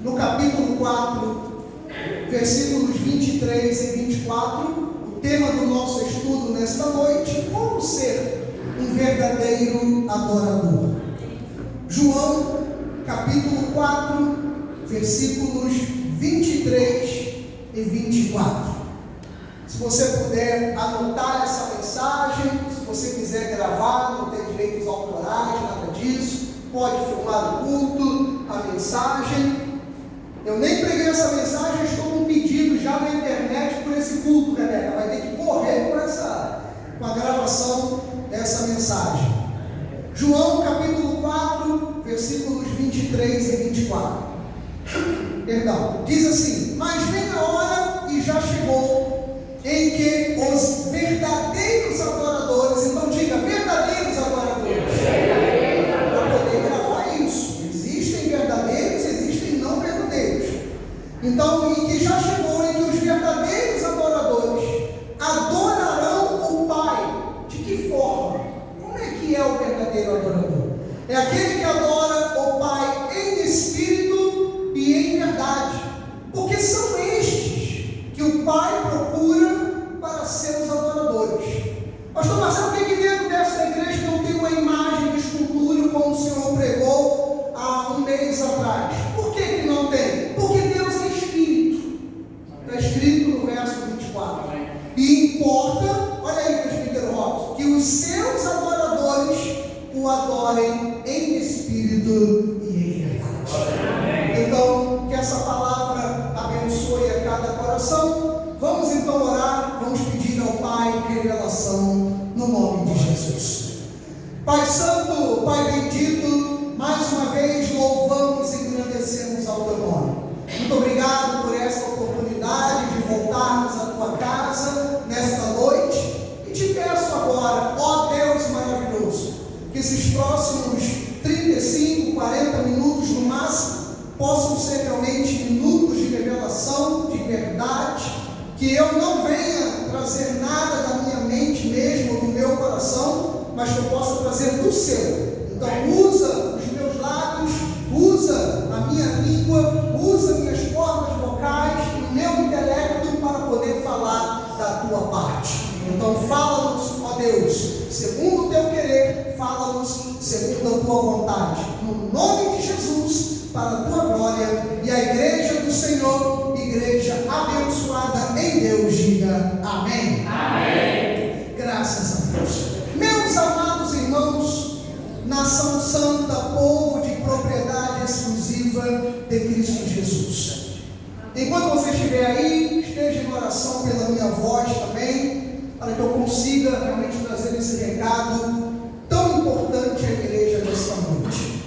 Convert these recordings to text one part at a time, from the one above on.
no capítulo 4, versículos 23 e 24, o tema do nosso estudo nesta noite: como ser um verdadeiro adorador. João, capítulo 4, versículos 23 e 24. Se você puder anotar essa mensagem, se você quiser gravar, não tem direitos autorais, nada disso, pode filmar o culto, a mensagem. Eu nem preguei essa mensagem, estou com um pedido já na internet por esse culto, Rebeca. Vai ter que correr com a gravação dessa mensagem. João capítulo 4, versículos 23 e 24. Perdão, diz assim: mas vem a hora e já chegou em que os verdadeiros adoradores, então diga, verdadeiros adoradores, para poder gravar isso, existem verdadeiros, existem não verdadeiros, então, em que já chegou em que os verdadeiros adoradores adorarão o Pai. De que forma? Como é que é o verdadeiro adorador? É aquele que adora o Pai em espírito e em verdade, porque são estes que o Pai procura para seus adoradores. Pastor Marcelo, por que dentro dessa igreja não tem uma imagem de escultura como o Senhor pregou há um mês atrás? Por que não tem? Porque Deus é espírito. Está escrito no verso 24. E importa, olha aí, presbítero Robson, que os seus adoradores o adorem em espírito e em verdade. Então, que essa palavra abençoe a cada coração. Vamos então orar, vamos pedir ao Pai revelação no nome de Jesus. Pai Santo, Pai bendito, mais uma vez louvamos e engrandecemos ao Teu nome. Muito obrigado por esta oportunidade de voltarmos à Tua casa nesta noite. E te peço agora, ó Deus maravilhoso, que esses próximos 35, 40 minutos no máximo possam ser realmente minutos de revelação, de verdade, que eu não venha trazer nada da minha mente mesmo, do meu coração, mas que eu possa trazer do seu. Então usa os meus lábios, usa a minha língua, usa minhas cordas vocais, o meu intelecto para poder falar da tua parte. Então fala-nos, ó Deus, segundo o teu querer, fala-nos segundo a tua vontade, no nome de Jesus, para a tua glória. E a igreja do Senhor, igreja abençoada em Deus, diga amém. Amém. Graças a Deus. Meus amados irmãos, nação santa, povo de propriedade exclusiva de Cristo Jesus, enquanto você estiver aí, esteja em oração pela minha voz também, para que eu consiga realmente trazer esse recado tão importante à igreja nesta noite,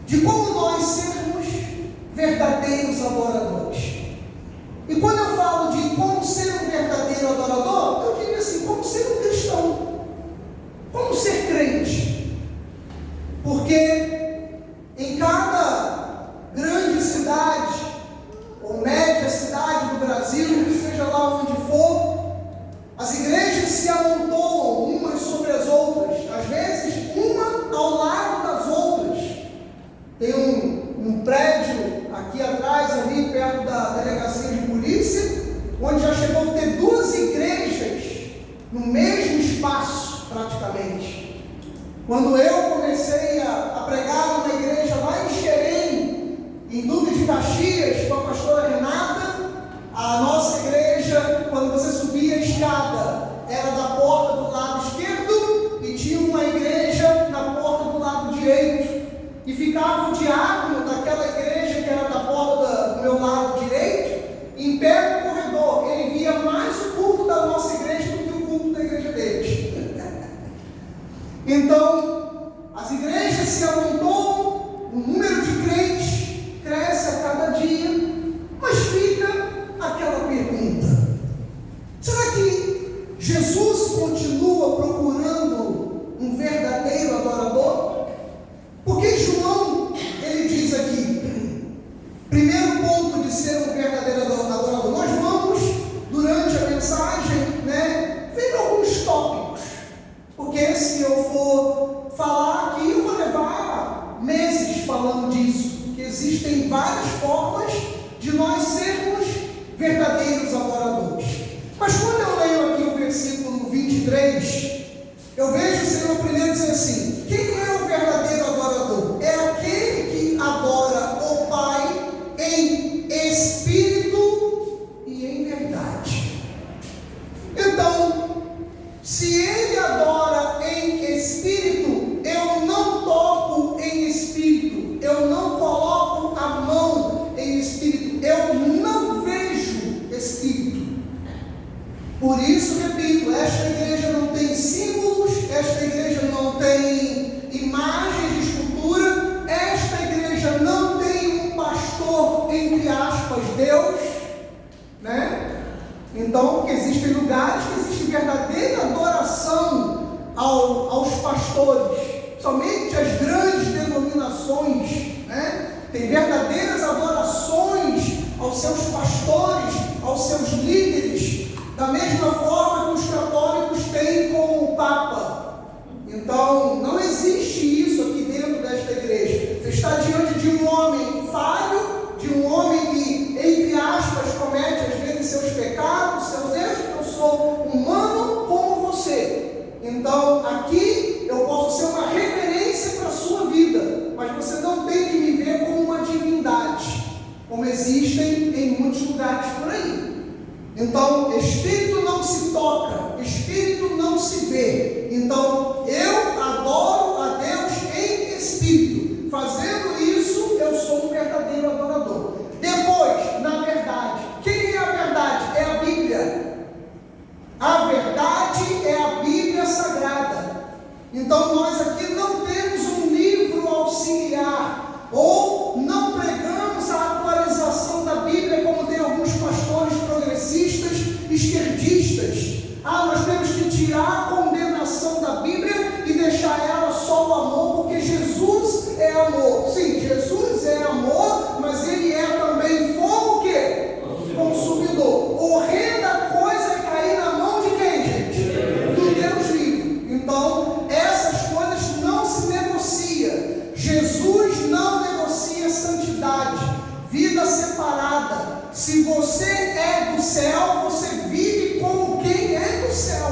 de como nós sermos verdadeiros adoradores. E quando eu falo de como ser um verdadeiro adorador, eu diria assim, como ser um cristão, como ser crente. Porque em cada grande cidade ou média cidade do Brasil, seja lá onde for, as igrejas se amontoam umas sobre as outras, às vezes uma ao lado das outras. Tem um prédio aqui atrás, ali perto da delegacia de polícia, onde já chegou a ter 2 igrejas no mesmo espaço, praticamente. Quando eu comecei a pregar numa igreja lá em Xerém, em Duque de Caxias, com a pastora Renata, a nossa igreja, quando você subia a escada, era da porta do lado esquerdo e tinha uma igreja na porta do lado direito. E ficava o diácono daquela igreja que era da porta do meu lado direito, em pé no corredor. Ele via mais o culto da nossa igreja do que o culto da igreja deles. Então, as igrejas se amontoam, o número de crentes cresce a cada dia, mas fica aquela pergunta: será que Jesus continua procurando um verdadeiro adorador? Porque João, ele diz aqui, primeiro ponto de ser um verdadeiro adorador, nós existem várias formas de nós sermos verdadeiros adoradores. Mas quando eu leio aqui o versículo 23, eu vejo o Senhor primeiro dizer assim: quem é o verdadeiro adorador? É aquele que adora o Pai em espírito e em verdade. Então, se ele adora em espírito, eu não toco em espírito, eu não coloco a mão em espírito, eu não vejo espírito. Por isso, repito, esta igreja não tem símbolos, esta igreja não tem imagens de escultura, esta igreja não tem um pastor, entre aspas, Deus, né? Então, porque existem lugares que existe verdadeira adoração aos pastores, somente as grandes denominações, né? Tem verdadeiras adorações aos seus pastores, aos seus líderes, da mesma forma que os católicos têm com o Papa. Então, não existe isso aqui dentro desta igreja. Você está diante de um homem falho, de um homem que, entre aspas, comete às vezes seus pecados, seus erros. Eu sou humano como você. Então, aqui eu posso ser uma referência para a sua vida, mas você não tem que me ver como uma divindade, como existem em muitos lugares por aí. Então, espírito não se toca, espírito não se vê. Então, eu adoro a Deus em espírito. Fazendo isso, eu sou um verdadeiro adorador. Depois, na verdade, quem é a verdade? É a Bíblia. A verdade é a Bíblia Sagrada. Então, nós aqui não temos um livro auxiliar, ou não pregamos a atualização da Bíblia como tem alguns pastores progressistas, esquerdistas. Nós temos que tirar a condenação da Bíblia e deixar ela só o amor, porque Jesus é amor. Sim, Jesus é amor, mas ele é também fogo, o quê? Consumidor. Horrenda coisa é cair na mão de quem, gente? Do Deus livre. Então, essas coisas não se negocia. Jesus não negocia santidade, vida separada. Se você é do céu, você vive como quem é do céu.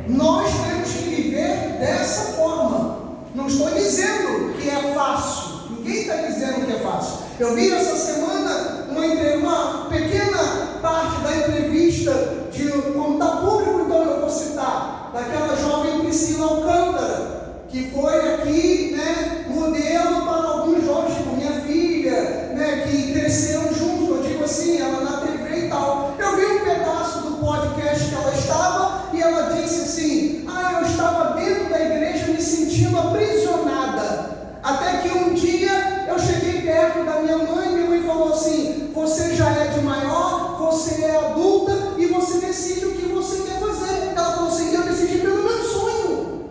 Nós temos que viver dessa forma. Não estou dizendo que é fácil. Ninguém está dizendo que é fácil. Eu vi essa semana uma pequena parte da entrevista, como está público, então eu vou citar, daquela jovem Priscila Alcântara, que foi aqui, né, modelo para alguns jovens, tipo minha filha, né, que cresceram juntos. Eu digo assim, ela na TV e tal. Eu vi um pedaço do podcast que ela estava, e ela disse assim: eu estava dentro da igreja me sentindo aprisionada, até que um dia eu cheguei perto da minha mãe falou assim: você já é de maior, você é adulta e você decide o que você quer fazer. Ela falou assim: eu decidi pelo meu sonho.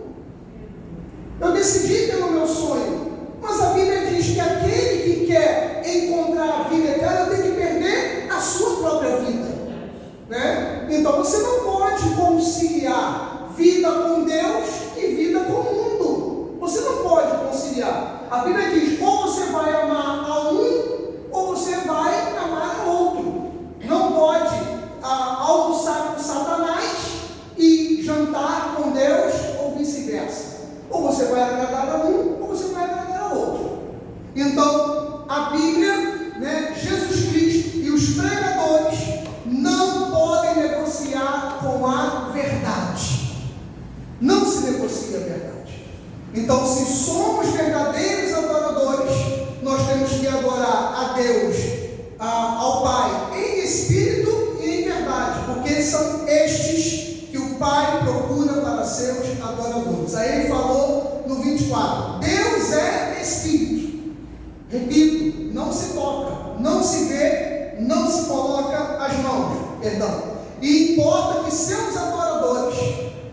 Eu decidi pelo meu sonho. Mas a Bíblia diz que aquele que quer encontrar a vida eterna tem que perder a sua própria vida, né? Então você não pode conciliar vida com Deus e vida com o mundo. Você não pode conciliar. A Bíblia diz: ou você vai amar a um, ou você vai amar a outro. Não pode almoçar com Satanás e jantar com Deus, ou vice-versa. Ou você vai agradar a um, ou você vai agradar a outro. Então, a Bíblia, né, Jesus Cristo e os pregadores não podem negociar com a verdade. Não se negocia a verdade. Então, se somos verdadeiros adoradores, nós temos que adorar a Deus, ao Pai, em espírito e em verdade, porque são estes que o Pai procura para seus adoradores. Aí ele falou no 24: Deus é espírito. Repito, não se toca, não se vê, não se coloca as mãos, e importa que seus adoradores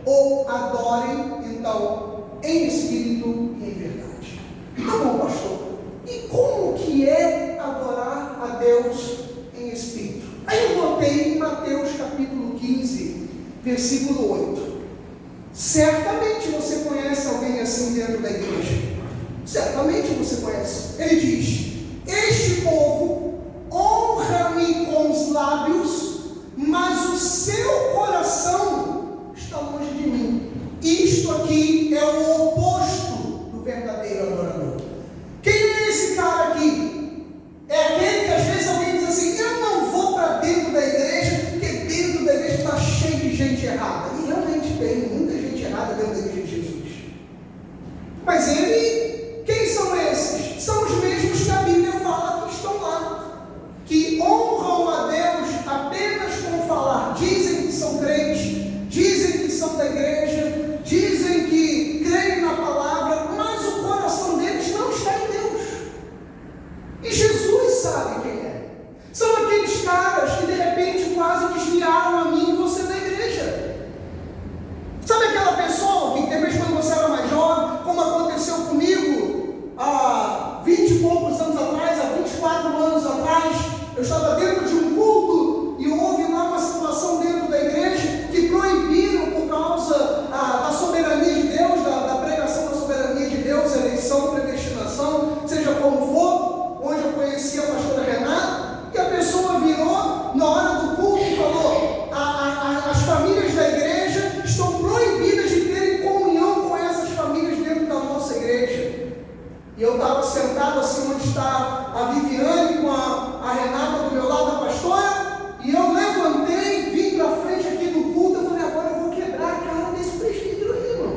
o adorem, então, em espírito e em verdade. Tá bom, pastor, e como que é adorar a Deus em espírito? Aí eu botei em Mateus capítulo 15, versículo 8. Certamente você conhece alguém assim dentro da igreja. Certamente você conhece. Ele diz: sabe quem é. São aqueles caras que de repente quase desviaram a mim e você da igreja. Sabe aquela pessoa que depois, quando você era mais jovem, como aconteceu comigo há 20 e poucos anos atrás, há 24 anos atrás, eu estava dentro de um culto e houve lá uma situação dentro da igreja que proibiram, por causa da soberania de Deus, da pregação da soberania de Deus, eleição, predestinação, seja como for, onde eu conheci a pastora Renata, e a pessoa virou na hora do culto e falou: as famílias da igreja estão proibidas de terem comunhão com essas famílias dentro da nossa igreja. E eu estava sentado assim onde está a Viviane com a Renata do meu lado, a pastora, e eu levantei, vim para frente aqui do culto, eu falei: agora eu vou quebrar a cara desse presbítero aí, irmão.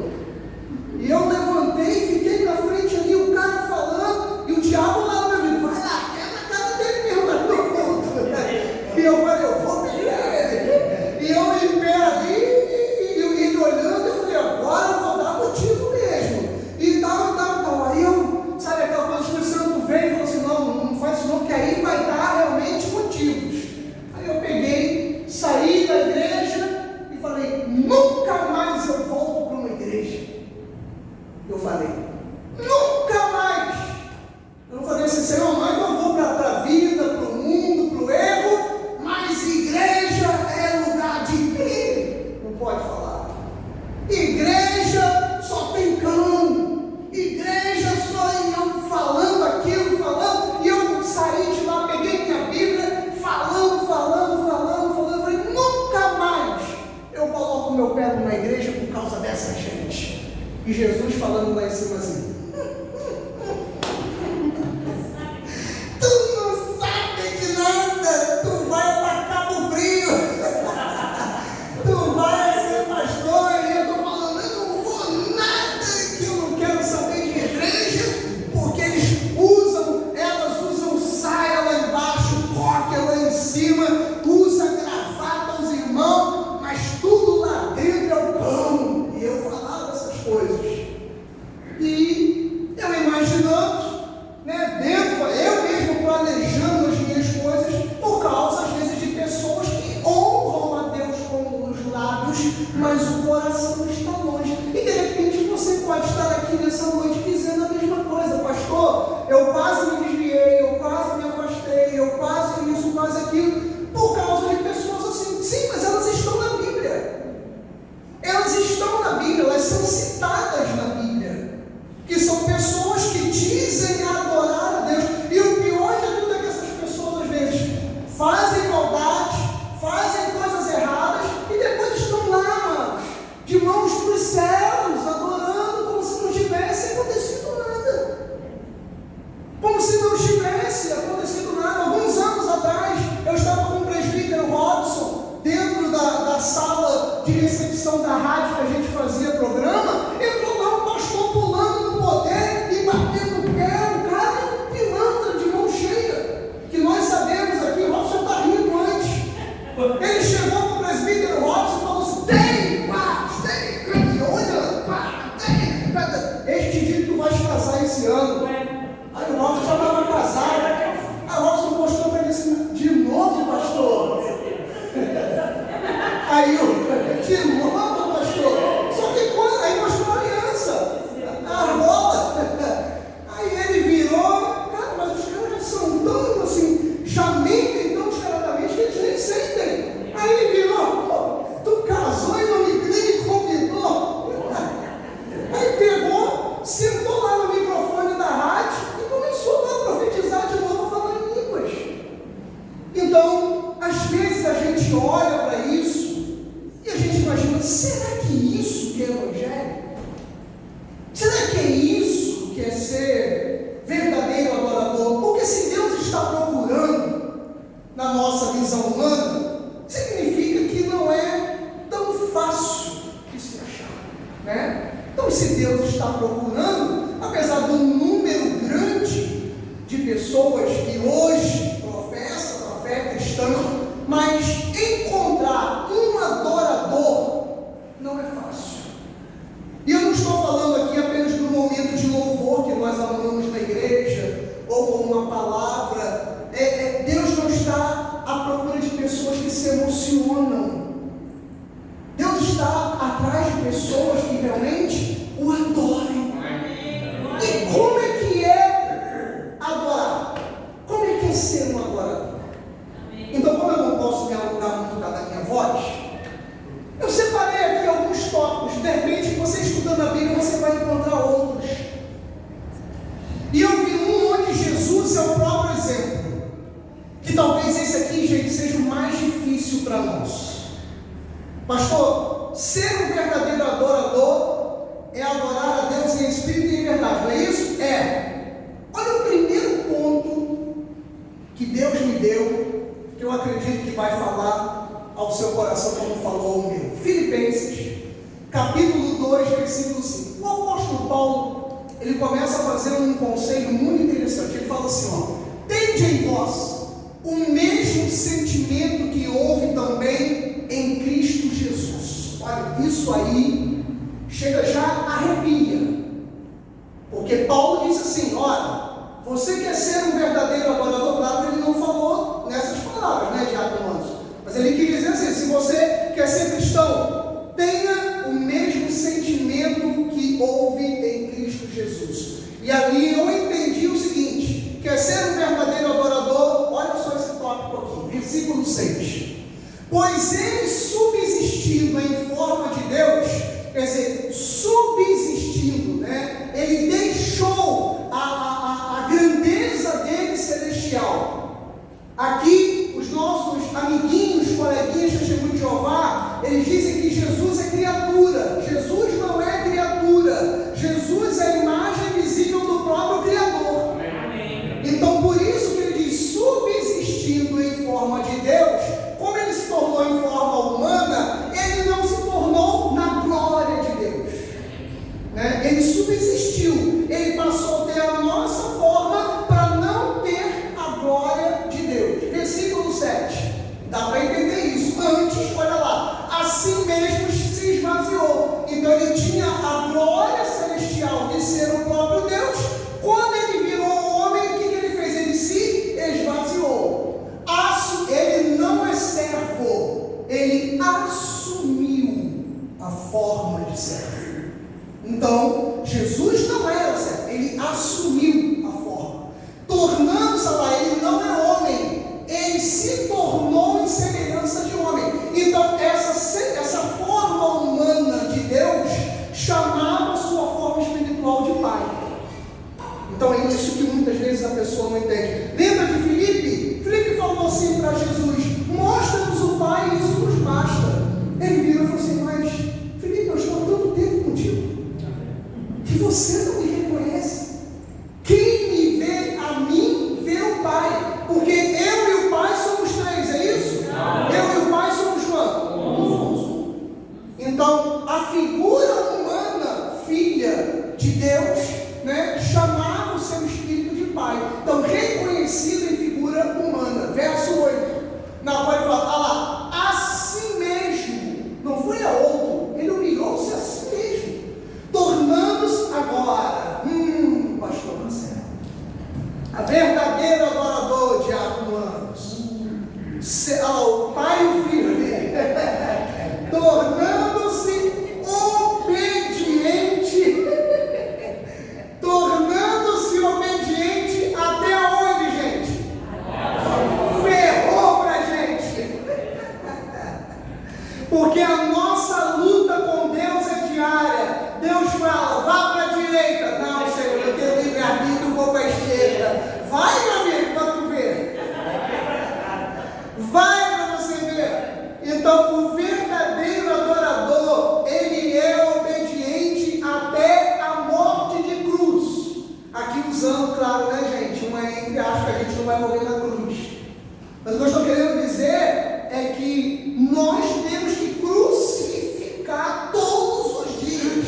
E eu levantei, fiquei na frente ali, o cara falando, e o diabo lá no meu ouvido: vai lá, quebra a cara dele mesmo no teu culto. E eu falei: eu vou pegar ele. E eu em pé ali, e ele olhando, eu falei: agora eu vou dar motivo mesmo. E tal. Aí eu, sabe aquela coisa, o Espírito Santo veio e falou assim: não faz isso não, que aí vai dar realmente motivos. Aí eu peguei, saí da igreja e falei: nunca mais eu volto para uma igreja. Eu falei: nunca mais. Eu não falei assim: Senhor, não é que eu vou para a vida, para o mundo, para o erro, mas igreja é lugar de crime. Não pode falar. Igreja só tem cão. Igreja só eu falando aquilo, falando. E eu saí de lá, peguei minha Bíblia, falando. Eu falei: nunca mais eu coloco meu pé numa igreja por causa dessa gente. E Jesus falando lá em cima assim: tu não sabe de nada, tu vai para Cabo Frio, tu vai ser pastor. E eu estou falando: eu não vou nada, que eu não quero saber de igreja, porque elas usam saia lá embaixo, coque lá em cima, usa gravata aos irmãos, mas tudo lá dentro é o pão. E eu falava essas coisas. E eu imaginando, eu mesmo planejando as minhas coisas, por causa às vezes de pessoas que honram a Deus com os lábios, mas o coração está longe. E de repente você pode estar aqui nessa noite dizendo a mesma coisa: pastor, eu quase me desviei, eu quase me afastei, eu quase isso, quase aquilo, por causa de pessoas assim. Sim, mas elas estão na Bíblia. Elas estão na Bíblia, elas são citadas na Bíblia, que são pessoas que dizem adorar a Deus. E o pior de tudo é que essas pessoas às vezes fazem maldade, fazem coisas erradas e depois estão lá, amados, de mãos para os céus, adorando como se não tivesse acontecido nada. Como se não tivesse acontecido nada. Alguns anos atrás, eu estava com o presbítero Robson dentro da sala de recepção da rádio que a gente fazia programa. Entrou lá um pastor pulando no poder e batendo o pé. Um cara é um pilantra de mão cheia, que nós sabemos aqui. O Robson está rindo antes. Ele chegou para o presbítero Robson e falou assim: tem paz, tem canhona, tem. Este dia que tu vais casar esse ano. Aí o Robson já estava casado. Aí o Robson mostrou para ele assim: de novo, pastor? Aí de novo, pastor? Só que quando, aí mostrou a aliança, a bola. Aí ele virou: cara, mas os caras já são tão assim, já mentem tão descaradamente que eles nem sentem. Aí ele virou: tu casou e nem me convidou? Aí pegou, sentou lá no microfone da rádio e começou lá a profetizar de novo, falando em línguas. Então, às vezes a gente olha para isso e a gente imagina: será que isso que é evangelho? Será que é isso que é ser verdadeiro adorador? Porque se Deus está procurando na nossa visão humana, significa que não é tão fácil de se achar, né? Então, se Deus está procurando, apesar do número grande de pessoas que hoje professam a fé cristã, mas encontrar um adorador não é fácil. E eu não estou falando aqui apenas do momento de louvor que nós amamos na igreja, ou com uma palavra. pessoas que realmente o adorem. E como é que é adorar? Como é que é ser um adorador? Então, como eu não posso me alugar muito da minha voz, eu separei aqui alguns tópicos. De repente, você estudando a Bíblia, você vai encontrar outros. E eu vi um onde Jesus é o próprio exemplo. Que talvez esse aqui, gente, seja o mais difícil para nós. Pastor, ser um verdadeiro adorador é adorar a Deus em espírito e em verdade, não é isso? É. Olha o primeiro ponto que Deus me deu, que eu acredito que vai falar ao seu coração como falou ao meu. Filipenses, capítulo 2, versículo 5. O apóstolo Paulo, ele começa a fazer um conselho muito interessante. Ele fala assim, ó: tende em vós o mesmo sentimento que houve também em Cristo Jesus. Olha, isso aí chega já arrepia. Porque Paulo disse assim, olha, você quer ser um verdadeiro adorador? Claro que ele não falou nessas palavras, né, diáconos? Mas ele quis dizer assim, se você quer ser cristão, tenha o mesmo sentimento que houve em Cristo Jesus. E ali eu entendi o seguinte: quer ser um verdadeiro adorador? Olha só esse tópico aqui, versículo 6. Pois ele, subsistindo em forma de Deus, quer dizer, subsistindo, né? Ele deixou a grandeza dele celestial. Aqui, os nossos amiguinhos, coleguinhas testemunhos de Jeová, eles dizem que Jesus é criatura. Jesus não é criatura. Jesus é a imagem visível do próprio Criador. Amém. Então, por isso que ele diz, subsistindo em forma de Deus, como ele se tornou em forma humana, ele não se tornou na glória de Deus, né? Ele subsistiu, ele passou a ter a nossa forma para não ter a glória de Deus. Versículo 7, dá para entender isso. Antes, olha lá, assim mesmo se esvaziou. Então ele tinha a glória celestial de ser o próprio Deus. Quando ele virou homem, o que ele fez? Ele se esvaziou. Ele não é servo, ele assumiu a forma de servo. Então, Jesus não era servo, ele assumiu a forma. Tornando-se lá, ele não é homem, ele se tornou em semelhança de homem. Então, essa forma humana de Deus chamava a sua forma espiritual de Pai. Então é isso que muitas vezes a pessoa não entende. Lembra de Filipe? Filipe falou assim para Jesus: mostra-nos o Pai e isso nos basta. Ele virou e falou assim: mas Filipe, eu estou há tanto tempo contigo que você não me reconhece. Quem me vê a mim, vê o Pai. Porque eu e o Pai somos três, é isso? Não. Eu e o Pai somos quantos? Então, a figura humana, filha de Deus, né, chamava o seu espírito de Pai. Então, reconhecido em figura humana. Verso 8, na qual ele fala, lá, assim mesmo, não foi a outro, ele humilhou-se a si mesmo, tornando-se agora, pastor Marcelo, a verdadeiro adorador de Atos, o Pai e o Filho dele, tornando-se obediente, até onde, gente? Ferrou pra gente. Porque a nossa luta com Deus é diária. Deus fala, vá para a direita. Não, Senhor, eu tenho livre-arbítrio, vou para a esquerda. Vai, meu amigo, para tu ver. Vai para você ver. Então, o verdadeiro adorador, ele é obediente até a morte de cruz. Aqui usando, claro, né, gente, uma entre aspas, que a gente não vai morrer na cruz. Mas o que eu estou querendo dizer é que nós temos que crucificar todos os dias.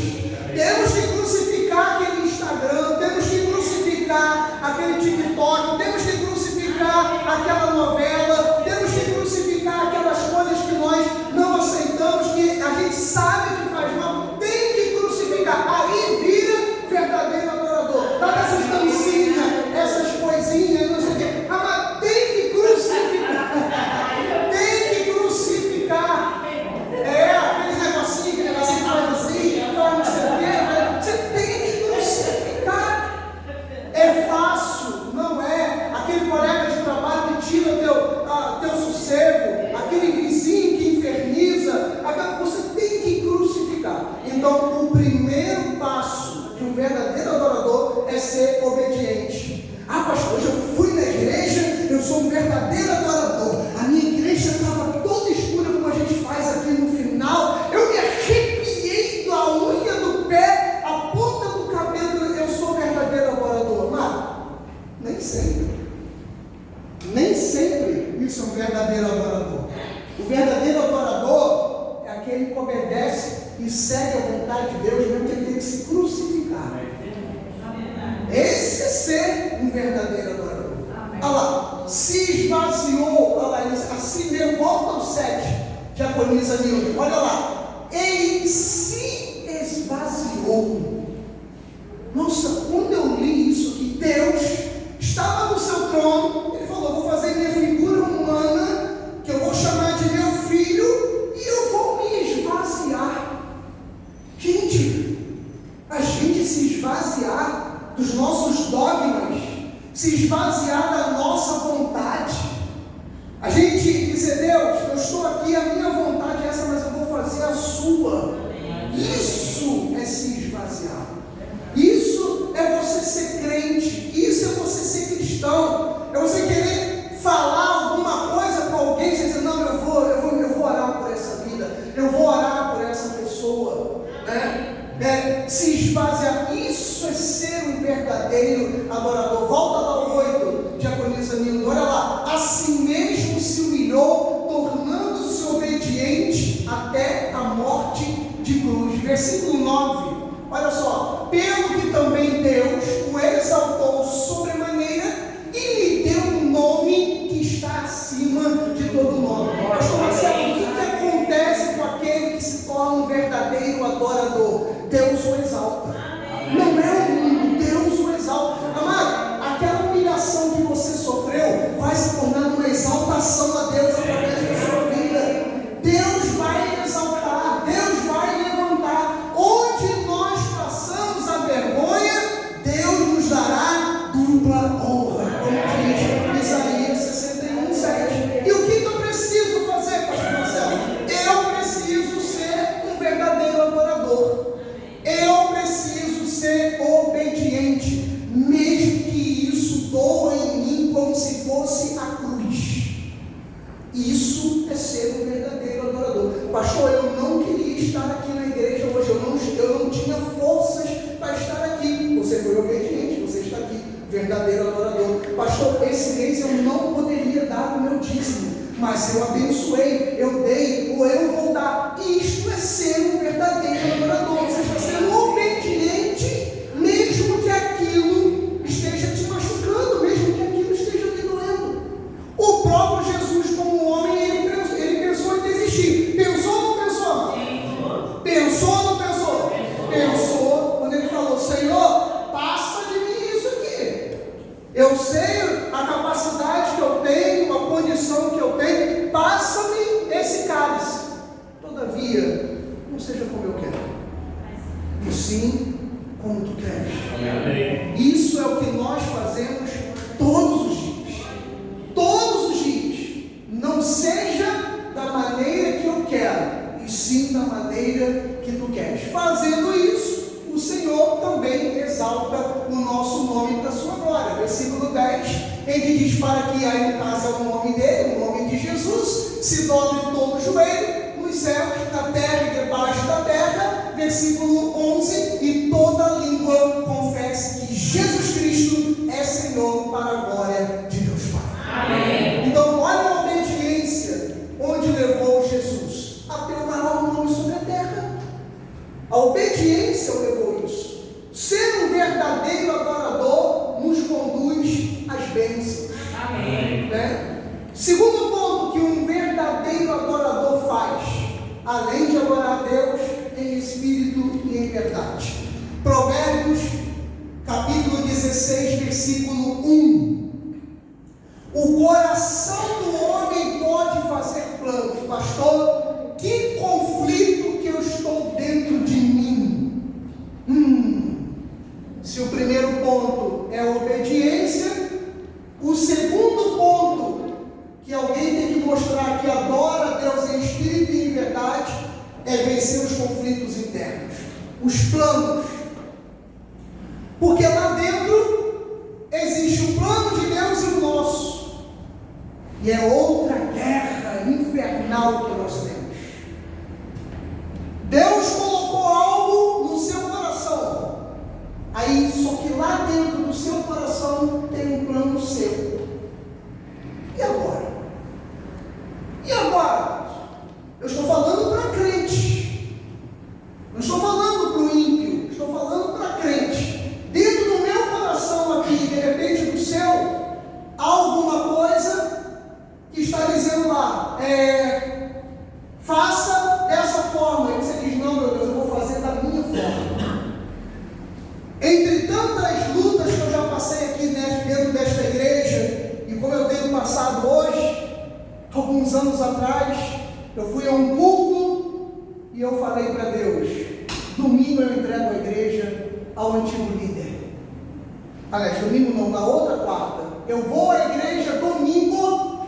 Temos que crucificar aquele Instagram, temos que crucificar aquele TikTok, temos que crucificar aquela novela, temos que crucificar aquelas coisas que nós não aceitamos, que a gente sabe que faz mal, tem que crucificar. Aí vira verdadeiro adorador. Dá essas dancinhas, essas coisinhas, não sei o quê. Mas tem que crucificar. Tem que crucificar. Aquele negocinho que faz assim. aquele colega de trabalho que tira teu sossego, aquele vizinho que inferniza, você tem que crucificar. Então, o primeiro passo de um verdadeiro adorador é ser obediente. Pastor, hoje eu fui na igreja, eu sou um verdadeiro adorador. A minha igreja estava toda escura, como a gente faz aqui no final. Eu me arrepiei da unha do pé, a ponta do cabelo. Eu sou verdadeiro adorador. Mas nem sempre. Nem sempre isso é um verdadeiro adorador. O verdadeiro adorador é aquele que obedece e segue a vontade de Deus, mesmo que ele tenha que se crucificar. Esse é ser um verdadeiro adorador. Olha lá, se esvaziou, olha lá, assim mesmo, volta ao 7, diaconisa Nilda, olha lá, ele se esvaziou. Nossa, quando eu li isso aqui, Deus estava no seu trono, ele falou, vou fazer minha figura humana, que eu vou chamar de meu filho, e eu vou me esvaziar. Gente, a gente se esvaziar dos nossos dogmas, se esvaziar da nossa vontade, a gente dizer, Deus, eu estou aqui, a minha vontade é essa, mas eu vou fazer a sua. Isso é se esvaziar. Isso é você ser crente, isso é você ser cristão, é você querer falar alguma coisa para alguém, você dizer, não, eu vou orar por essa vida, eu vou orar por essa pessoa, né? Se esvaziar, isso é ser um verdadeiro adorador. Volta lá 8, diaconisa Nilda, olha lá, assim mesmo se humilhou, tornando-se obediente até a morte de cruz. Versículo 9, olha só, pelo que também Deus o exaltou sobremaneira e lhe deu um nome que está acima de todo nome. Pastor Marcelo, o que acontece com aquele que se torna um verdadeiro adorador? Deus o exalta. Não é o mundo, Deus o exalta. Amado, aquela humilhação que você sofreu vai se tornar uma exaltação a Deus através da sua vida. Deus vai exaltar, Deus vai levantar. Onde nós passamos a vergonha, Deus nos dará dupla honra, como diz Isaías 61:7. E o que eu preciso fazer, pastor Marcelo? Eu preciso ser um verdadeiro adorador. Eu preciso ser obediente, mesmo que isso doa em mim como se fosse a cruz. Isso é ser um verdadeiro adorador. Pastor, eu não queria estar aqui na igreja hoje, eu não tinha forças para estar aqui. Você foi obediente, você está aqui, verdadeiro adorador. Pastor, esse mês eu não poderia dar o meu dízimo, mas eu abençoei, eu dei, ou eu vou dar. Isto é ser um verdadeiro adorador. Você está sendo obediente, mesmo que aquilo esteja te machucando, mesmo que aquilo esteja me doendo. O próprio Jesus, como homem, ele pensou em desistir. Pensou ou não pensou? Pensou ou não pensou? Pensou quando ele falou, Senhor, passa de mim isso aqui. Eu sei a capacidade que eu tenho, a condição que eu tenho, passa-me esse cálice. Todavia, não seja como eu quero, e sim como tu queres. Amém. Isso é o que nós fazemos todos os dias. Todos os dias. Não seja da maneira que eu quero, e sim da maneira que tu queres. Fazendo isso, o Senhor também exalta o nosso nome para a sua glória. Versículo 10, ele diz, para que aí no caso é o nome dele, o nome de Jesus, se dobre todo o joelho, nos céus, na terra e debaixo da terra. Versículo 11, e toda língua confesse que Jesus Cristo é Senhor, para a glória de Deus Pai. Amém. Então olha a obediência onde levou Jesus a ter o maior nome sobre a terra. A obediência levou isso. Ser um verdadeiro adorador nos conduz às bênçãos. Amém. Né? Segundo ponto que um verdadeiro adorador faz, além de adorar a Deus em espírito e em verdade. Provérbios, capítulo 16, versículo 1. O coração do homem pode fazer planos. Pastor, que conflito que eu estou dentro de mim. Se o primeiro ponto é a obediência, o segundo que alguém tem que mostrar que adora a Deus em espírito e em verdade é vencer os conflitos internos, os planos. Porque lá dentro existe o plano de Deus e o nosso. E é outra guerra infernal que nós temos. Deus colocou algo no seu coração. Aí, só que lá dentro do seu coração tem um plano seu. E agora? E agora? Eu estou falando para crente. Não estou falando para o ímpio. Estou falando para crente. Dentro do meu coração aqui, de repente do seu, há alguma coisa que está dizendo lá, faça dessa forma. E você diz, não, meu Deus, eu vou fazer da minha forma. Entre tantas lutas que eu já passei aqui dentro desta igreja, e como eu tenho passado hoje, alguns anos atrás, eu fui a um culto e eu falei para Deus, domingo eu entrego a igreja ao antigo líder. Aliás, domingo não, na outra quarta. Eu vou à igreja domingo,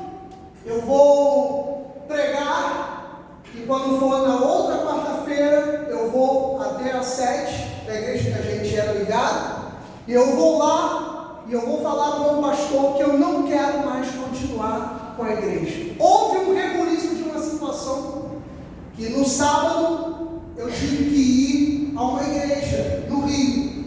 eu vou pregar, e quando for na outra quarta-feira, eu vou até às 7, da igreja que a gente era ligado, e eu vou lá, e eu vou falar com o pastor que eu não quero mais continuar com a igreja. Houve um rebuliço de uma situação, que no sábado, eu tive que ir a uma igreja, no Rio,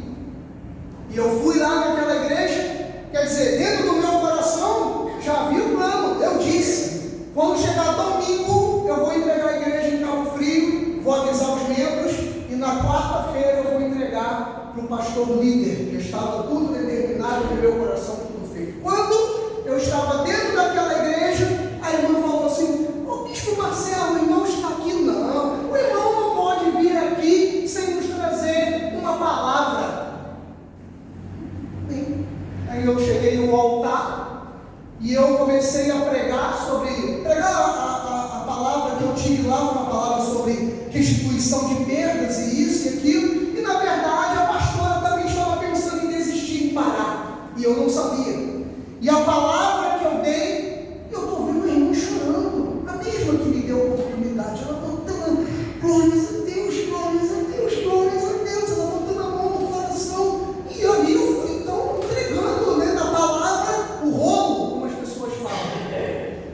e eu fui lá naquela igreja, quer dizer, dentro do meu coração, já vi o plano, eu disse, quando chegar domingo, eu vou entregar a igreja em Cabo Frio, vou avisar os membros, e na quarta-feira eu vou entregar para o pastor líder, que estava tudo determinado no meu coração, tudo feito. Quando eu estava dentro daquela igreja, a irmã falou assim, ô bispo Marcelo, o irmão está aqui, não, o irmão não pode vir aqui sem nos trazer uma palavra. Aí eu cheguei no altar e eu comecei a pregar a palavra que eu tive lá, foi uma palavra sobre restituição de perdas e isso e aquilo, e na verdade a pastora também estava pensando em desistir, em parar, e eu não sabia. E a palavra que eu dei, eu estou vendo o irmão chorando, a mesma que me deu a oportunidade, ela cantando, glórias a Deus, glórias a Deus, glórias a Deus, ela botando a mão no coração, e ali eu fui então entregando, né, da palavra, o rolo, como as pessoas falam.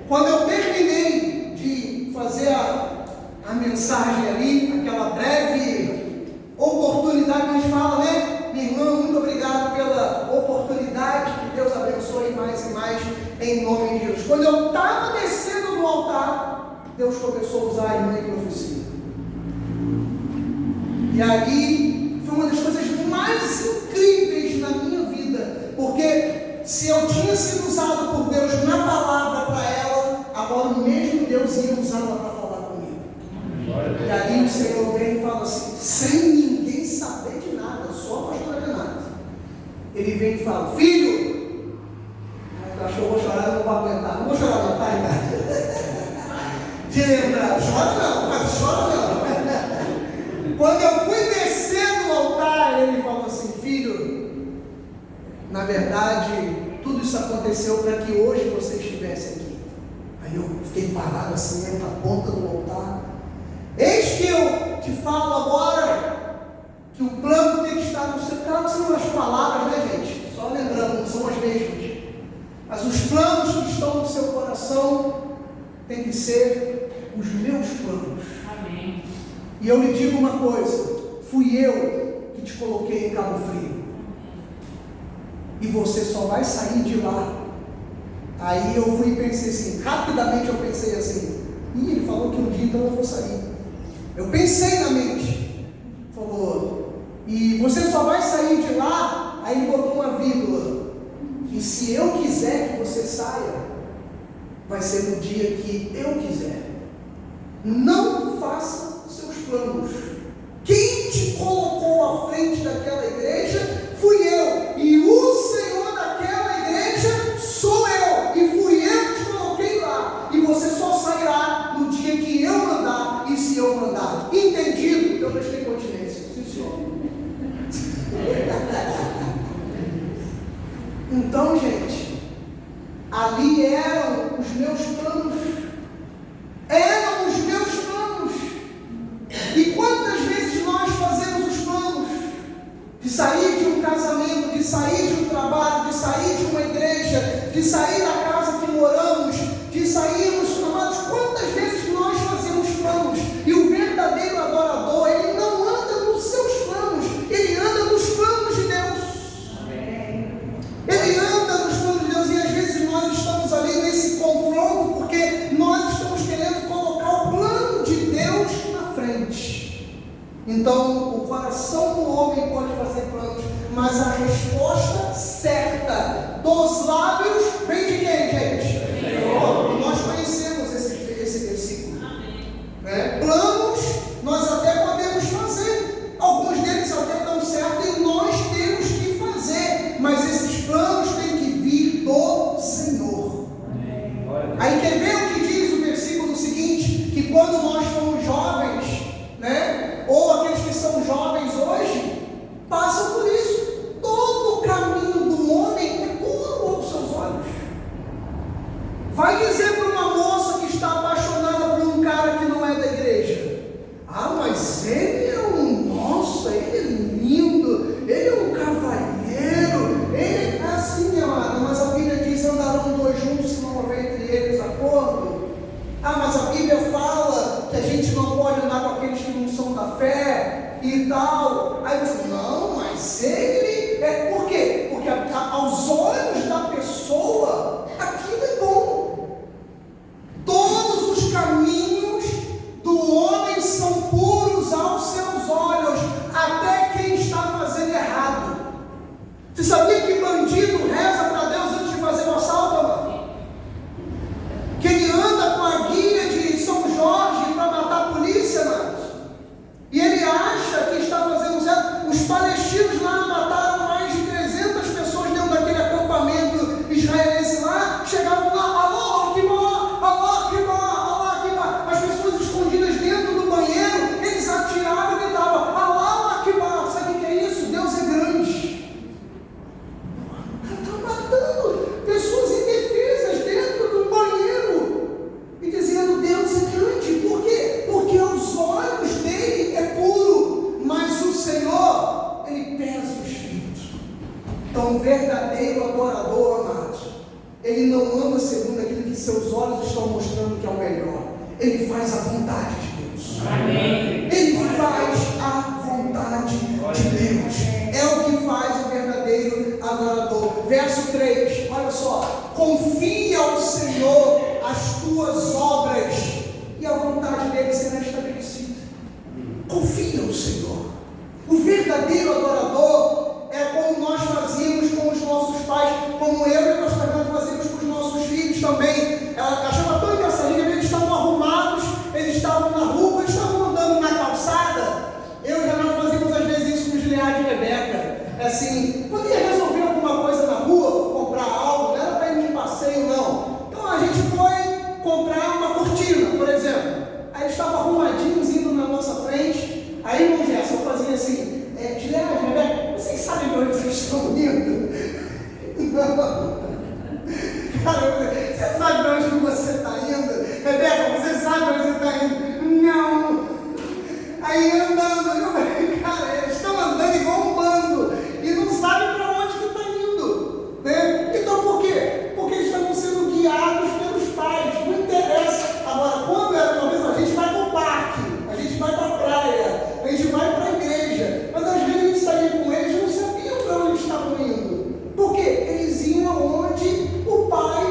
Quando eu terminei de fazer a mensagem ali, aquela breve oportunidade que a gente fala, né? Minha irmã, muito obrigado pela oportunidade, que Deus abençoe mais e mais, em nome de Jesus. Quando eu estava descendo do altar, Deus começou a usar a irmã em profecia. E aí, foi uma das coisas mais incríveis na minha vida, porque se eu tinha sido usado por Deus na palavra para ela, agora o mesmo Deus ia usá-la para falar comigo. E aí o Senhor vem e fala assim, sem ninguém saber de nada, só a pastora Renata. Ele vem e fala, filho, eu acho que eu vou chorar, eu não vou aguentar. Não vou chorar não, tá, irmã? De lembrar, chora não, mas chora não. Quando eu fui descer do altar, ele falou assim, filho, na verdade, tudo isso aconteceu para que hoje você estivesse aqui. Aí eu fiquei parado assim, na ponta do altar. Eis que eu te falo agora, que o plano tem que estar no seu... Claro que são as palavras, né, gente? Só lembrando, não são as mesmas. Mas os planos que estão no seu coração tem que ser os meus planos. Amém. E eu lhe digo uma coisa, fui eu que te coloquei em Cabo Frio. E você só vai sair de lá. Aí eu fui e pensei assim, rapidamente eu pensei assim, ele falou que um dia então eu vou sair. Eu pensei na mente, falou, e você só vai sair de lá, aí ele botou uma vírgula, e se eu quiser que você saia, vai ser no dia que eu quiser. Não faça os seus planos. Quem te colocou à frente daquela igreja fui eu, e o Senhor daquela igreja sou eu, e fui eu que te coloquei lá, e você só sairá no dia que eu mandar, e se eu mandar. Entendido? Eu prestei continência. Sim, senhor. Então, gente, ali eram os meus planos. Eram os meus planos. E quantas vezes nós fazemos os planos de sair de um casamento, de sair de um trabalho, de sair de uma igreja, de sair da casa que moramos, de sairmos, amados, quantas vezes nós fazemos planos? E o verdadeiro adorador, ele não anda nos seus planos, ele anda nos planos de Deus. Amém. Ele anda nos planos de Deus, e às vezes nós estamos ali nesse confronto, porque nós estamos querendo colocar o plano de Deus na frente. Então, o coração do homem pode fazer planos, mas a resposta certa dos lábios vem de quem, gente? Nós conhecemos esse versículo. Planos nós até podemos fazer, alguns deles até dão certo e nós temos que fazer, mas esses planos têm que vir do Senhor. Aí quer ver o que diz o versículo seguinte? Que quando nós fomos jovens, ou aqueles que são jovens hoje, passam por isso. Todo o caminho do homem é puro aos seus olhos. Vai dizer para uma moça que está apaixonada por um cara que não é da igreja: ah, mas ele é nossa, ele é lindo, ele é um cavalheiro, ele é assim, minha amada, mas a Bíblia diz: andarão dois juntos se não houver entre eles acordo. Ah, mas a Bíblia fala que a gente não pode andar com aqueles que não são da fé e tal. Aí você: não, mas ele é, por quê? Porque aos olhos da pessoa aquilo é bom. Todos os caminhos do homem são puros aos seus olhos, até quem está fazendo errado. Você sabia que bandido reza para Deus antes de fazer o assalto, amado? Que ele anda com a guia de São Jorge para matar a polícia, amado? E ele acha que está fazendo certo. Os palestinos lá mataram mais de 300 pessoas dentro daquele acampamento israelense lá. Chegavam lá: alô, Akbar, alô, Akbar, alô, Akbar. As pessoas escondidas dentro do banheiro, eles atiravam e gritavam: alô, Akbar. Sabe o que é isso? Deus é grande. Está matando pessoas indefesas dentro do banheiro e dizendo: Deus é grande. Por quê? Porque aos olhos dele é puro, mas o Senhor, ele pesa o espírito. Então, o verdadeiro adorador, amados, ele não anda segundo aquilo que seus olhos estão mostrando que é o melhor. Ele faz a vontade de Deus. Amém. Ele faz a vontade de Deus. É o que faz o verdadeiro adorador. Verso 3, olha só: confia ao Senhor as tuas obras, e a vontade dele será estabelecida. Confia no Senhor. O verdadeiro adorador é como nós fazíamos com os nossos pais, como eu e a pastora Fernanda fazíamos com os nossos filhos também. Ela achava tão engraçadinho, eles estavam arrumados, eles estavam na rua, eles estavam andando na calçada. Eu e a Renata fazíamos às vezes isso com os Gilead e Rebeca. Assim, quando ia resolver alguma coisa na rua, comprar algo, não era para ir num passeio, não. Então a gente foi comprar uma cortina, por exemplo. Aí eles estavam arrumadinhos indo na nossa frente. Aí, irmão Gerson, eu fazia assim: Gilead, Rebeca, vocês sabem para onde vocês estão indo? Não. Cara, você sabe para onde você está indo? Rebeca, você sabe para onde você está indo? Não. Aí andando, eu falei: cara, eles estão andando igual um bando e não sabem para onde que está indo, né? Então por quê? Porque eles estão sendo guiados pelos pais, não interessa. Agora, quando era uma vez, a gente vai para o parque, a gente vai para a praia, a gente vai para a igreja, mas às vezes a gente saía com eles, não sabiam para onde estavam indo. Por quê? Eles iam aonde o pai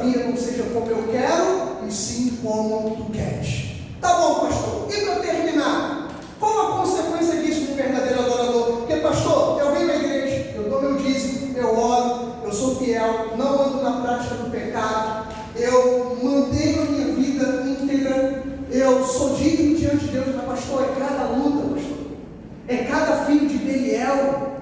todavia não seja como eu quero, e sim como tu queres. Tá bom, pastor. E para terminar, qual a consequência disso no verdadeiro adorador? Porque, pastor, eu venho à igreja, eu dou meu dízimo, eu oro, eu sou fiel, não ando na prática do pecado, eu mantenho a minha vida íntegra, eu sou digno diante de Deus, mas, pastor, é cada luta, pastor. É cada filho de Beliel,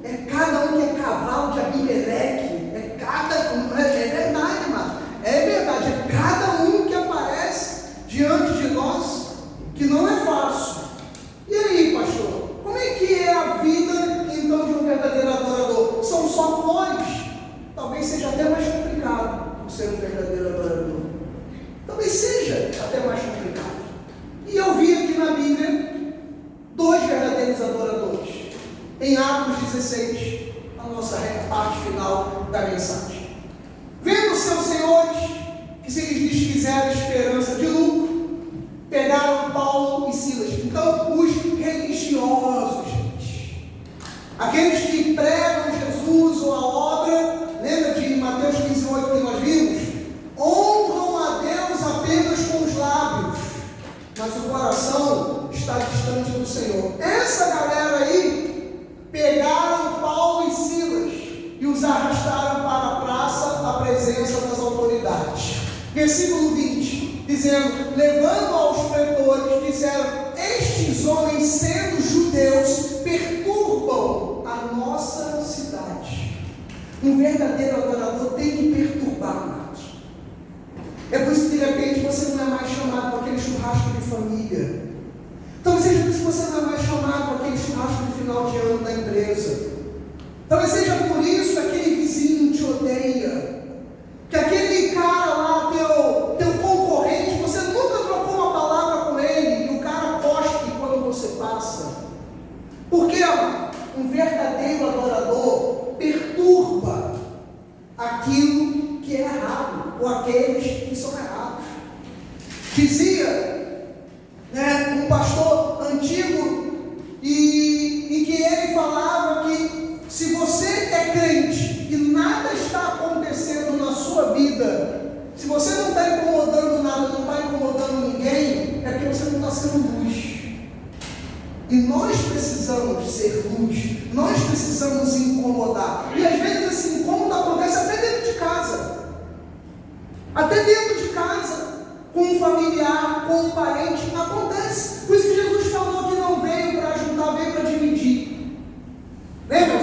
é cada um que é cavalo de Abimeleque, é verdade, mano, é verdade, é cada um que aparece diante de nós, que não é fácil. E aí, pastor, como é que é a vida, então, de um verdadeiro adorador? São só flores? Talvez seja até mais complicado ser um verdadeiro adorador. Talvez seja até mais complicado. E eu vi aqui na Bíblia 2 verdadeiros adoradores. Em Atos 16, a nossa parte final da mensagem. Vendo seus senhores, que se lhes fizeram esperança de lucro, pegaram Paulo e Silas. Então, os religiosos, gente, aqueles que pregam Jesus ou a obra, lembra de Mateus 15:8 que nós vimos? Honram a Deus apenas com os lábios, mas o coração está distante do Senhor. Essa galera aí pegaram Paulo e Silas e os arrastaram para a praça, à presença das autoridades. Versículo 20, dizendo: levando aos pretores, disseram: estes homens, sendo judeus, perturbam a nossa cidade. Um verdadeiro adorador tem que perturbar, amados. É por isso que de repente você não é mais chamado para aquele churrasco de família. Talvez seja por isso que você não é mais chamado para aquele churrasco de final de ano da empresa. Talvez seja por isso que aquele vizinho te odeia. Que aquele cara lá, teu concorrente, você nunca trocou uma palavra com ele e o cara cospe quando você passa. Porque um verdadeiro adorador perturba aquilo que é errado, ou aqueles que são errados. Dizia, um pastor antigo, e que ele falava que se você é crente e nada está acontecendo na sua vida, se você não está incomodando nada, não está incomodando ninguém, é porque você não está sendo luz. E nós precisamos ser luz, nós precisamos incomodar. E às vezes esse incômodo acontece até dentro de casa. Até dentro de casa, com um familiar, com um parente, acontece. Por isso que Jesus falou que não veio para ajudar, veio para dividir. Lembra?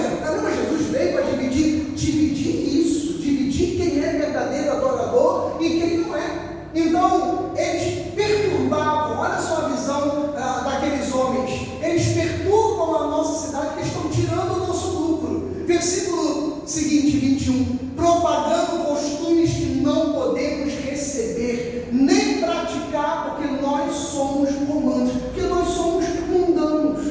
Mas Jesus veio para dividir isso, dividir quem é verdadeiro adorador e quem não é. Então, eles perturbavam, olha só a visão daqueles homens, eles perturbam a nossa cidade, porque estão tirando o nosso lucro. Versículo seguinte, 21, propagando costumes que não podemos receber, nem praticar, porque nós somos romanos, porque nós somos mundanos.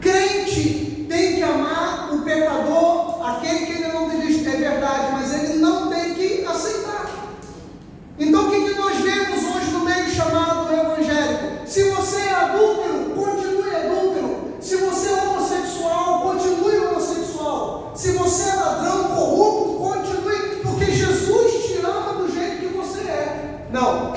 Crente tem que amar o pecador, aquele que ele não deve, é verdade, mas ele não tem que aceitar. Então o que nós vemos hoje no meio chamado evangélico? Se você é adúltero, continue adúltero. Se você é homossexual, continue homossexual. Se você é ladrão, corrupto, continue, porque Jesus te ama do jeito que você é. Não.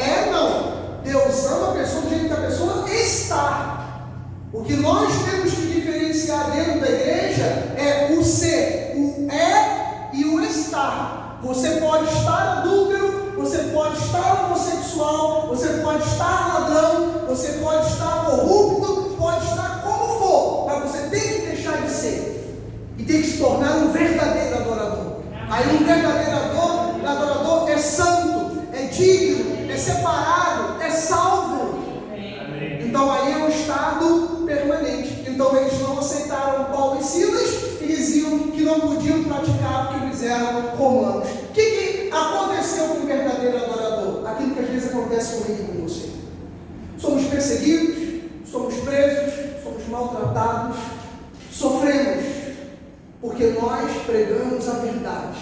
Deus ama a pessoa do jeito que a pessoa está. O que nós temos que diferenciar dentro da igreja é o ser, o é e o estar. Você pode estar adúltero, você pode estar homossexual, você pode estar ladrão, você pode estar corrupto, pode estar como for, mas você tem que deixar de ser e tem que se tornar um verdadeiro adorador. Aí um verdadeiro adorador é santo, é digno, é separado, é salvo. Então aí é um estado permanente. Então eles não aceitaram Paulo e Silas e diziam que não podiam praticar porque eles eram romanos. O que aconteceu com o verdadeiro adorador? Aquilo que às vezes acontece comigo e com você. Somos perseguidos, somos presos, somos maltratados, sofremos, porque nós pregamos a verdade,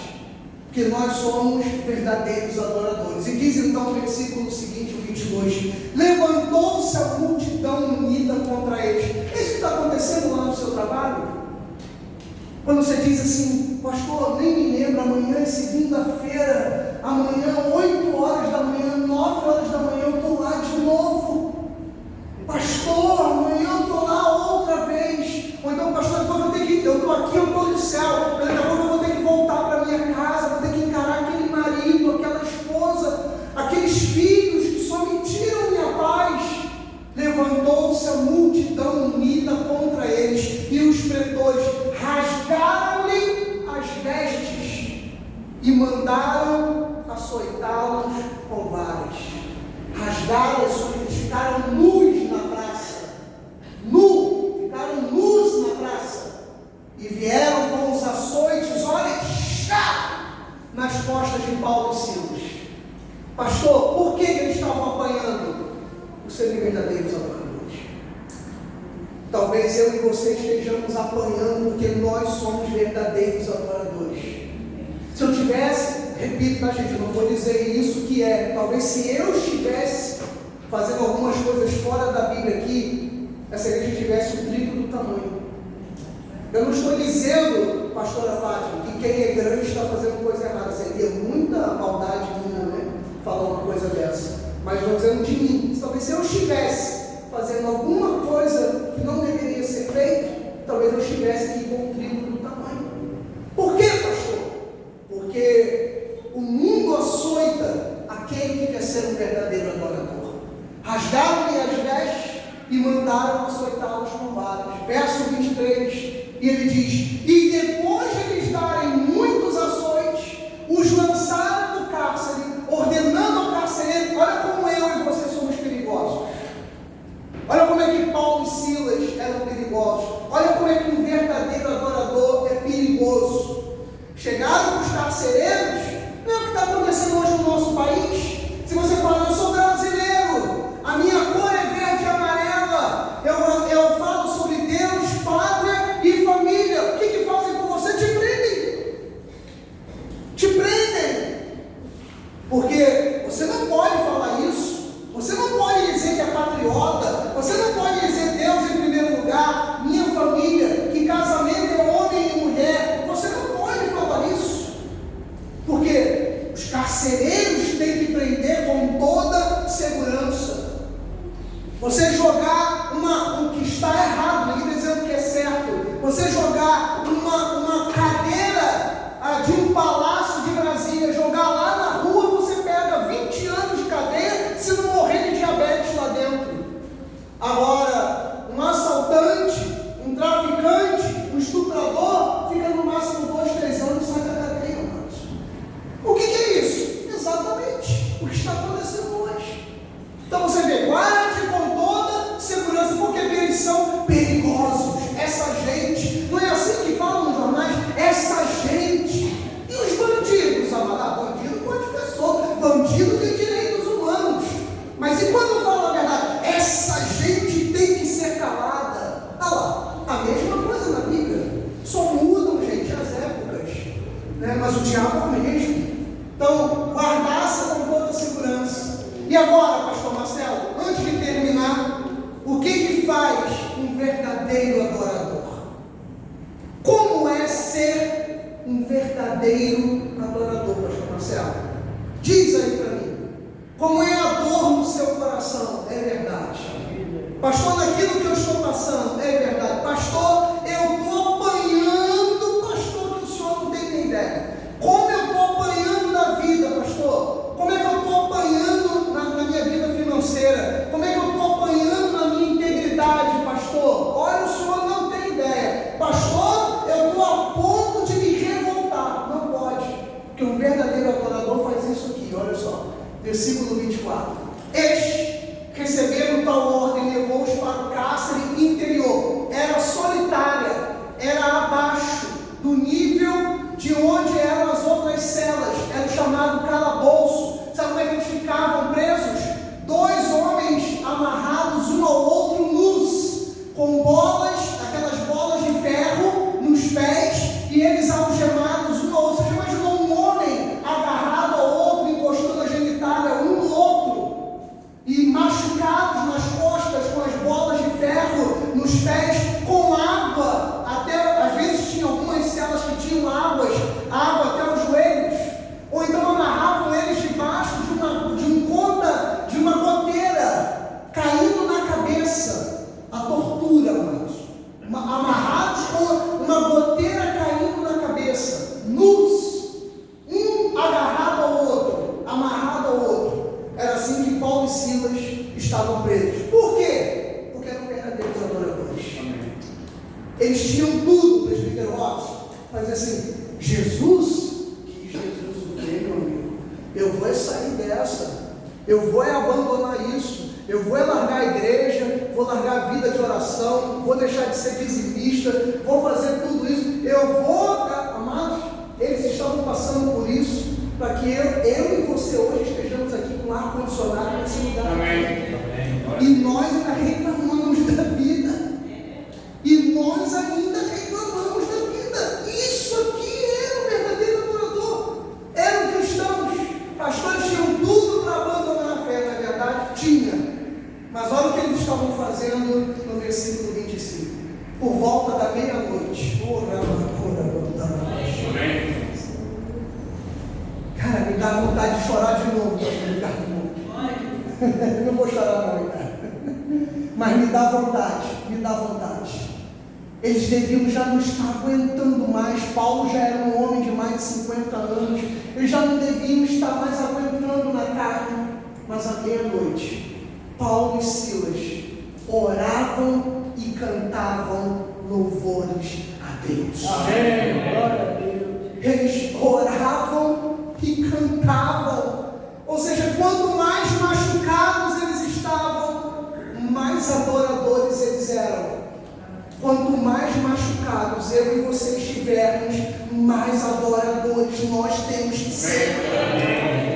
porque nós somos verdadeiros adoradores. E diz então no versículo seguinte, o 22, levantou-se a multidão unida contra eles. É isso que está acontecendo lá no seu trabalho? Quando você diz assim, pastor, nem me lembro, amanhã é segunda-feira, amanhã, 8 horas da manhã, 9 horas da manhã, eu estou lá de novo. Pastor, amanhã eu estou lá outra vez. Ou então, pastor, eu estou aqui, eu estou no céu. Daqui a pouco eu vou ter que voltar para minha casa, vou ter que encarar aquele marido, aquela esposa, aqueles filhos que só me tiram minha paz. Levantou-se a multidão unida contra eles, e os pretores rasgaram-lhe as vestes e mandaram açoitá-los com varas. Rasgaram as suas, ficaram nus na praça, ficaram nus na praça, e vieram com os açoites, olha, nas costas de Paulo e Silas. Pastor, por que eles estavam apanhando? Por serem verdadeiros adoradores. Talvez eu e você estejamos apanhando porque nós somos verdadeiros adoradores. Se eu tivesse, repito, tá, gente, eu não vou dizer isso que é, talvez se eu estivesse fazendo algumas coisas fora da Bíblia aqui, essa igreja tivesse o triplo do tamanho. Eu não estou dizendo, pastora Fátima, que quem é grande está fazendo coisa errada. Seria muita maldade minha, né? Falar uma coisa dessa. Mas estou dizendo de mim. Talvez se eu estivesse fazendo alguma coisa que não deveria ser feita, talvez eu estivesse aqui com o triplo do tamanho. Por quê, pastor? Porque o mundo açoita aquele que quer ser um verdadeiro adorador. Rasgaram-lhe as vestes e mandaram açoitá-los com varas. Verso 23, e ele diz: e depois de eles darem muitos açoites, os lançaram no cárcere, ordenando ao carcereiro. Olha como eu e você somos perigosos. Olha como é que Paulo e Silas eram perigosos. Olha como é que um verdadeiro adorador é perigoso. Chegaram os carcereiros. Não é o que está acontecendo hoje no nosso país. Se você fala, eu sou brasileiro, a minha cor é verde e amarela, eu falo sobre Deus, pátria e família, o que fazem com você? Te prendem, porque você não pode falar isso, você não pode dizer que é patriota, você não pode dizer Deus em primeiro lugar, minha família, que casamento é homem e mulher, você não pode falar isso, porque os carcereiros têm que prender com toda segurança. Você jogar o que está errado, ninguém está dizendo que é certo, você jogar uma cadeira de um palácio de Brasília, jogar lá na rua, você pega 20 anos de cadeia se não morrer de diabetes lá dentro. Agora, um assaltante, um traficante, um estuprador, fica no máximo 2, 3 anos e sai da cadeia, amados. O que é isso? Exatamente o que está acontecendo hoje. Então você vê, guarde com toda segurança, porque eles são perigosos. Essa gente, não é assim que falam nos jornais? Essa gente. E os bandidos, amado? Bandido pode ficar solto, bandido tem direitos humanos. Mas e quando fala a verdade? Essa gente tem que ser calada. Olha lá, a mesma coisa na Bíblia. Só mudam, gente, as épocas, né? Mas o diabo é o mesmo. Então, guardasse com toda segurança. E agora, pastor Marcelo, antes de terminar, o que faz um verdadeiro adorador? Como é ser um verdadeiro adorador, pastor Marcelo? Diz aí para mim. Como é a dor no seu coração? É verdade. Pastor, naquilo que eu estou passando, é verdade. Pastor, eu estou apanhando, pastor, que o senhor não tem nem ideia. Como eu estou apanhando na vida, pastor? Como é que eu estou apanhando na minha vida financeira? Como é que eu estou apanhando na minha integridade, pastor? Olha, o senhor não tem ideia. Pastor, eu estou a ponto de me revoltar. Não pode, porque um verdadeiro adorador faz isso aqui, olha só. Versículo 24. Eles receberam tal ordem, levou-os para o cárcere interior. Era solitária, era abaixo do nível de onde eram as outras celas. Era o chamado calabouço. Sabe como é que eles ficavam presos? 2 homens amarrados um ao outro nus, com bolas, aquelas bolas de ferro nos pés, e eles algemados um ao outro. Você imaginou um homem agarrado ao outro, encostando a genitália um no outro, e machucados nas costas com as bolas de ferro nos pés, com Eles tinham tudo, o presbítero Robson. Mas assim, Jesus, que Jesus o quê, meu amigo? Eu vou sair dessa. Eu vou abandonar isso. Eu vou largar a igreja, vou largar a vida de oração, vou deixar de ser dizimista, vou fazer tudo isso. Eu vou, amados, eles estavam passando por isso, para que eu e você hoje estejamos aqui com ar-condicionado nesse lugar. Amém. E nós ainda reclamamos da vida. E nós ainda reclamamos da vida. Isso aqui era o verdadeiro adorador. Eram cristãos. Pastores tinham tudo para abandonar a fé, na verdade, tinha. Mas olha o que eles estavam fazendo no versículo 25. Por volta da meia-noite. Cara, me dá vontade de chorar de novo, pastor Ricardo. Não vou chorar não, cara. Mas me dá vontade, me dá vontade. Eles deviam já não estar aguentando mais. Paulo já era um homem de mais de 50 anos. Eles já não deviam estar mais aguentando na carne. Mas à meia-noite, Paulo e Silas oravam e cantavam louvores a Deus. Amém. Glória a Deus. Eles oravam e cantavam. Ou seja, quanto mais machucados eles estavam, mais adoradores eles eram. Quanto mais machucados eu e você estivermos, mais adoradores nós temos que ser.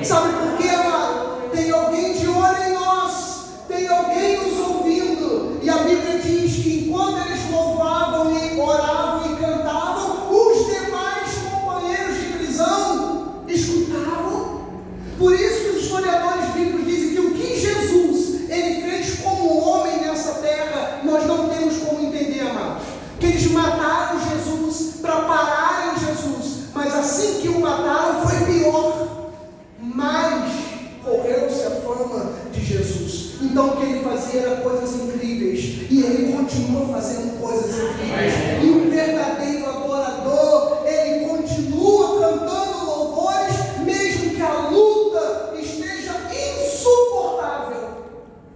Sabe por quê, amado? Tem alguém de olho em nós, tem alguém nos ouvindo, e a Bíblia diz que enquanto eles louvavam e oravam e cantavam, os demais companheiros de prisão escutavam. Por isso que os historiadores bíblicos dizem que o que Jesus ele fez como homem nessa terra, nós não temos como entender, amados. Que eles mataram Jesus para pararem Jesus, mas assim que o mataram foi pior. Mas correu-se a fama de Jesus. Então o que ele fazia era coisas incríveis, e ele continua fazendo coisas incríveis. E o verdadeiro adorador, ele continua cantando louvores, mesmo que a luta esteja insuportável.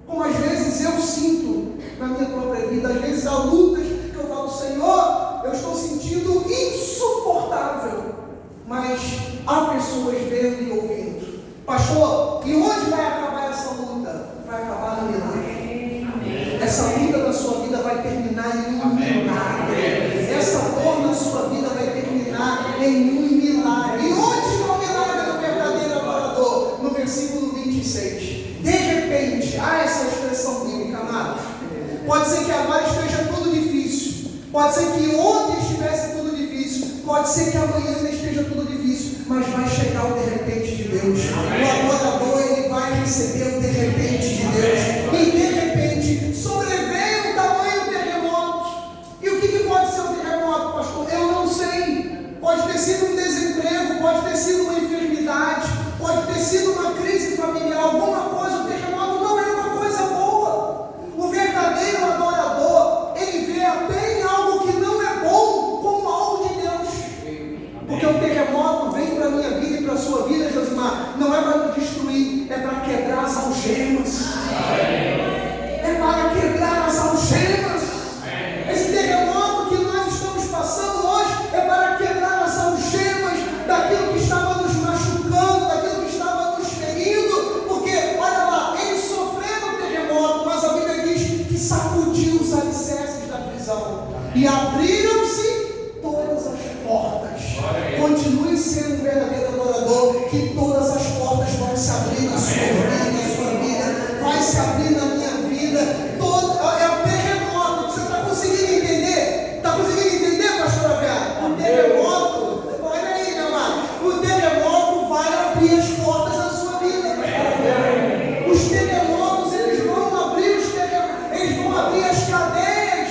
Como às vezes eu sinto na minha própria vida, às vezes há lutas que eu falo, Senhor, eu estou sentindo insuportável, mas há pessoas vendo e ouvindo. Pastor, e onde vai acabar essa luta? Vai acabar no milagre. Essa luta na sua vida vai terminar em um milagre. Essa dor na sua vida vai terminar em um milagre. E onde está o milagre do verdadeiro adorador? No versículo 26. De repente, há essa expressão bíblica, amados. Pode ser que agora esteja tudo difícil. Pode ser que ontem estivesse tudo difícil. Pode ser que amanhã ainda esteja tudo difícil. Mas vai chegar o de repente de Deus. O adorador, ele vai receber o de repente de Deus. E de repente sobreveio um tamanho terremoto. E o que pode ser um terremoto, pastor? Eu não sei. Pode ter sido um desemprego, pode ter sido uma enfermidade, pode ter sido uma crise familiar, alguma coisa. O terremoto não é uma coisa boa. O verdadeiro adorador, ele vê até em algo que não é bom como algo de Deus. Porque o terremoto vem para a minha vida e para a sua vida, Josimar, não é para me destruir, é para quebrar as algemas. É para quebrar as algemas. Esse terremoto que nós estamos passando hoje é para quebrar as algemas daquilo que estava nos machucando, daquilo que estava nos ferindo. Porque, olha lá, eles sofreram o terremoto, mas a Bíblia diz que sacudiu os alicerces da prisão e abriram-se todas as portas. Continue sendo um verdadeiro adorador, que todas as portas vão se abrir na sua vida, vai se abrir na minha vida. É o terremoto. Você está conseguindo entender? Está conseguindo entender, pastora Vera? O terremoto, olha aí, meu amado, o terremoto vai abrir as portas da sua vida. Os terremotos, eles vão abrir as cadeias,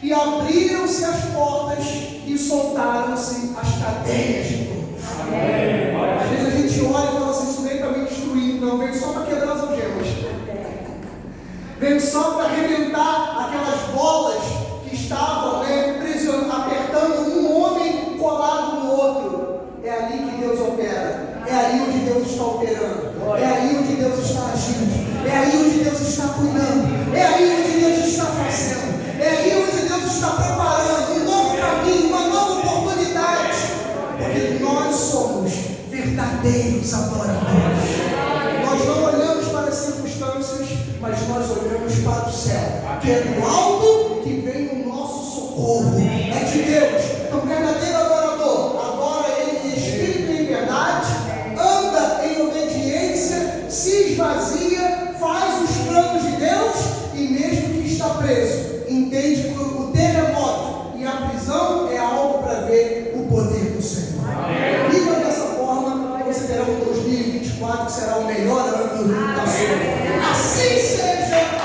e abriram-se as portas e soltaram-se as cadeias de todos. Às vezes a gente olha e fala assim, isso veio para me destruir. Não, veio só para quebrar as algemas. Veio só para arrebentar aquelas bolas que estavam apertando um homem colado no outro. É ali que Deus opera. É aí onde Deus está operando. É aí onde Deus está agindo. É aí onde Deus está cuidando. É aí onde Deus está fazendo. É aí onde Deus está preparando. 2024 será o melhor ano da sua vida. Assim seja.